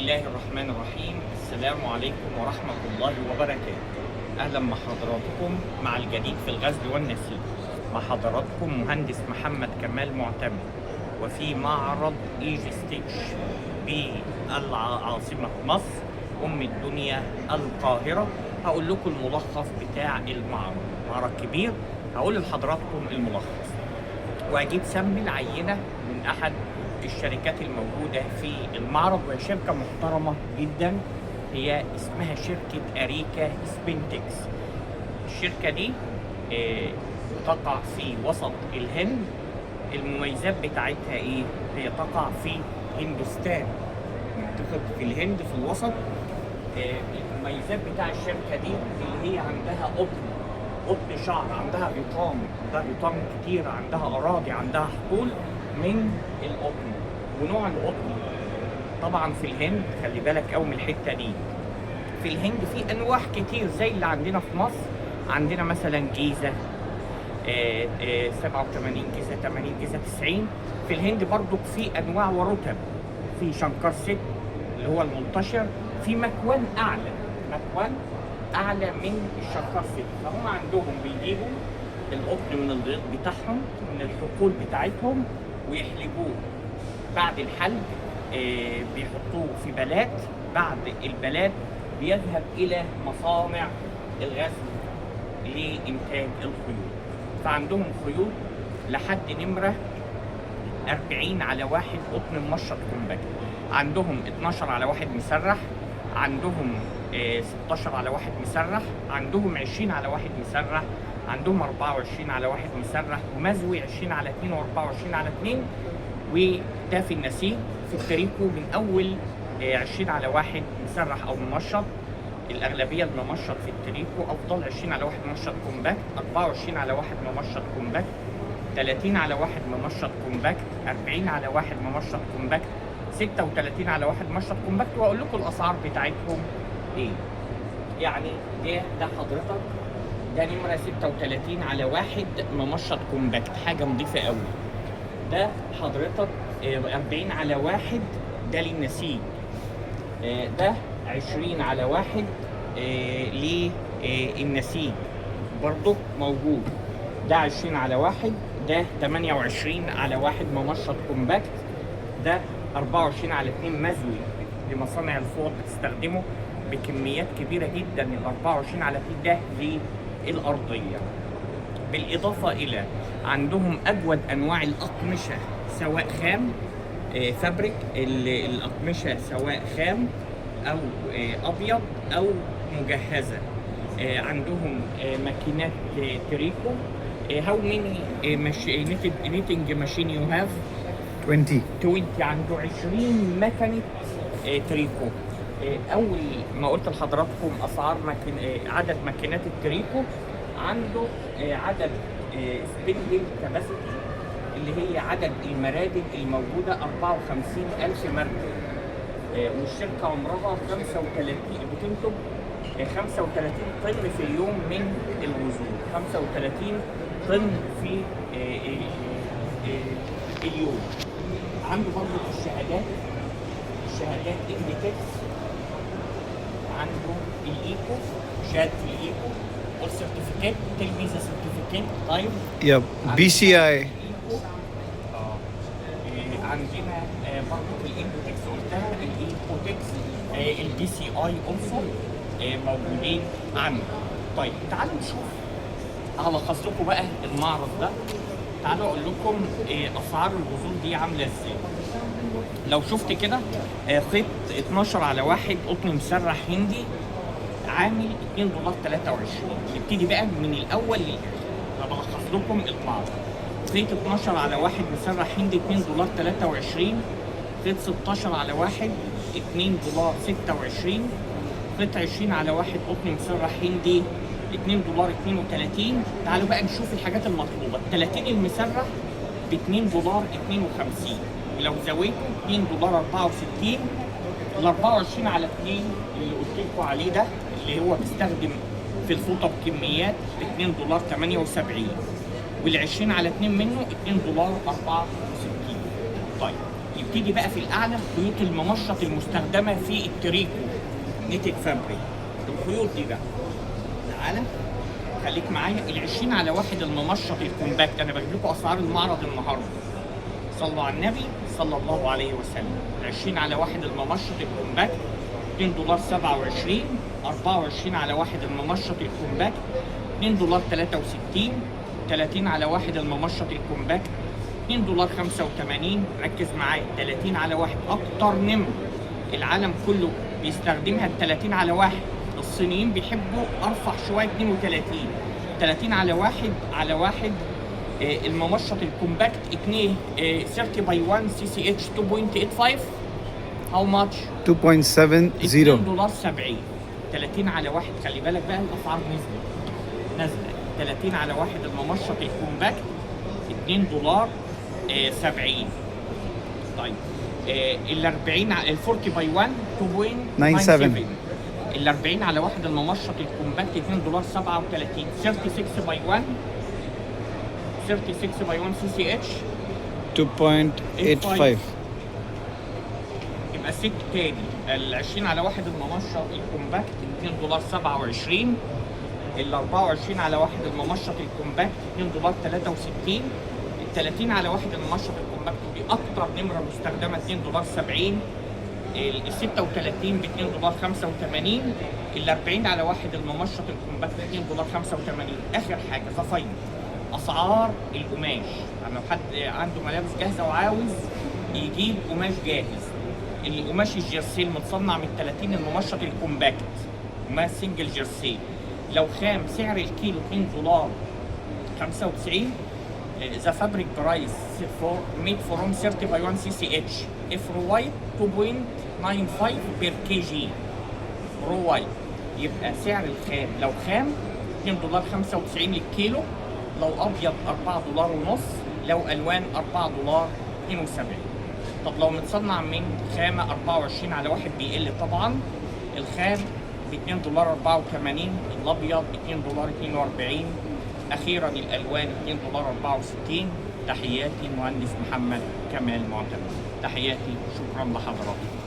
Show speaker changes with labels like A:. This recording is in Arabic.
A: الله الرحمن الرحيم. السلام عليكم ورحمة الله وبركاته. أهلا مع حضراتكم مع الجديد في الغزل والنسيج. مع حضراتكم مهندس محمد كمال معتمد، وفي معرض ايجي ستيتش بالعاصمة مصر أم الدنيا القاهرة. هقول لكم الملخص بتاع معرض كبير. هقول لحضراتكم الملخص وأجيب سامبل عينة من أحد الشركات الموجودة في المعرض، وهي شركة محترمة جدا. هي اسمها شركة أريكا سبينتكس. الشركة دي تقع في وسط الهند. المميزات بتاعتها ايه؟ هي تقع في هندوستان، منطقة في الهند في الوسط. المميزات بتاع الشركة دي اللي هي عندها قطن شعر، عندها غيطان كتير، عندها أراضي، عندها حقول من القطن. ونوع القطن طبعا في الهند خلي بالك قوي من الحته دي. في الهند في انواع كتير زي اللي عندنا في مصر. عندنا مثلا جيزه 87 جيزه 80 جيزه 90. في الهند برضو في انواع ورتب. في شنكر ست اللي هو المنتشر، في مكوان اعلى من الشنكر ست. فهم عندهم بيجيبوا القطن من الغيط بتاعهم، من الحقول بتاعتهم، ويحلبوه. بعد الحلب بيحطوه في بلات. بعد البلات بيذهب إلى مصانع الغزل لإنتاج الخيوط. فعندهم خيوط لحد نمرة 40/1 قطن ممشط كومباكت. عندهم 12/1 مسرح، عندهم 16/1 مسرح، عندهم 20/1 مسرح، عندهم 24/1 مسرح، ومزوي 20/2 و24/2. وده في النسيج. في التريكو من اول 20/1 مسرح او ممشط. الاغلبيه الممشط في التريكو افضل. 20/1 ممشط كومباكت، 24/1 ممشط كومباكت، 30/1 ممشط كومباكت، 40/1 ممشط كومباكت، 36/1 ممشط كومباكت. واقول لكم الاسعار بتاعتهم ايه. يعني ده حضرتك ده نمره 36/1 ممشط كومباكت، حاجه نظيفه قوي. ده حضرتك 40/1 ده للنسيج. ده 20/1 للنسيج برضو موجود. ده 20/1. ده 28/1 ممشط كومباكت. ده 24/2 مزوي لمصانع الفوط بتستخدمه بكميات كبيرة جدا. ال 24/2 ده للأرضية. بالإضافة إلى عندهم أجود أنواع الأقمشة سواء خام فابريك. الأقمشة سواء خام أو أبيض أو مجهزة. عندهم ماكينات تريكو. How many knitting machine you have? 20. عنده 20 مكنة تريكو. أول ما قلت لحضراتكم أسعار عدد ماكينات التريكو، عنده عدد سبيندل كاباسيتي اللي هي عدد المرادد الموجودة 54,000 مركب. والشركة عمرها 35 بتنتج 35 طن في اليوم من الوزون. 35 طن في اليوم. عنده برضه الشهادات انديتكس. عنده الايكو، شهادة الايكو والسيرتيفيكات. تلميذة سيرتيفيكات. طيب
B: BCI.
A: عندنا برضه الاندوتكس قلتها، الايكوتكس، البي سي اي اولسو موجودين عنده. طيب تعالوا نشوف، هلخص لكم بقى المعرض ده. تعالوا اقول لكم اسعار الغزول دي عامله ازاي. لو شفت كده خيط 12/1 قطن مسرح هندي عامل $2.23. نبتدي بقى من الاول للاخر. انا بلخص لكم المعرض. خيط 12/1 مسرح هندي $2.23. خيط 16/1 $2.26. خيط 20/1 قطن مسرح هندي $2.32. تعالوا بقى نشوف الحاجات المطلوبه. ال 30 المسرح ب $2.52. ولو زودته $2.64. ال 24/2 اللي قلت لكم عليه ده اللي هو بيستخدم في الفوطه بكميات ب $2.78. وال 20/2 منه $2.64. طيب نبتدي بقى في الاعلى خيوط الممشط المستخدمه في التريكو نيتد فابريك. الخيوط دي بقى تعالى خليك معايا. ال20 على 1 الممشط الكومباكت، انا بجيب لكم اسعار المعرض النهارده، صلوا على النبي صلى الله عليه وسلم. 20 على 1 الممشط الكومباكت $2.27. 24 على 1 الممشط الكومباكت $2.63. 30 على 1 الممشط الكومباكت $2.85. ركز معايا، 30 على 1 اكتر نمر العالم كله بيستخدمها ال 30 على 1. الصينيين بيحبوا ارفع شويه 32. 30 على 1 الممشط الكومباكت 30 باي 1 سي سي اتش 2.85. هاو ماتش؟
B: $2.70.
A: $2.70. 30 على 1 خلي بالك بقى الاسعار نازله. 30 على 1 الممشط الكومباكت $2.70. طيب ال 40 ال 40 باي 1 2.97. ال 40 على 1 الممشط الكومباكت $2.37. 36 باي 1 سي سي اتش
B: 2.85.
A: يبقى الست تاني. ال 20 على 1 الممشط الكومباكت $2.27. ال 24 على 1 الممشط الكومباكت $2.63. ال 30 على 1 الممشط الكومباكت ودي اكتر نمره مستخدمه $2.70. ال 36 ب $2.85. ال 40 على 1 الممشط الكومباكت $2.85. اخر حاجه صفين اسعار القماش. يعني لو حد عنده ملابس جاهزه وعاوز يجيب قماش جاهز، القماش الجيرسي المتصنع من 30 الممشط الكومباكت قماش سنجل جيرسي، لو خام سعر الكيلو $2.95. ذا فابريك برايس فور ميد فروم 30 باي 1 سي سي اتش اف رو وايت 2.95 بير كي جي رو وايت. يبقى سعر الخام لو خام $2.95 للكيلو، لو ابيض $4.50، لو الوان $4.72. طب لو متصنع من خامه 24 على 1 بيقل طبعا. الخام ب $2.84، الابيض ب $2.42، اخيرا الالوان $2.64. تحياتي مهندس محمد كمال معتمد. تحياتي، شكرا لحضراتكم.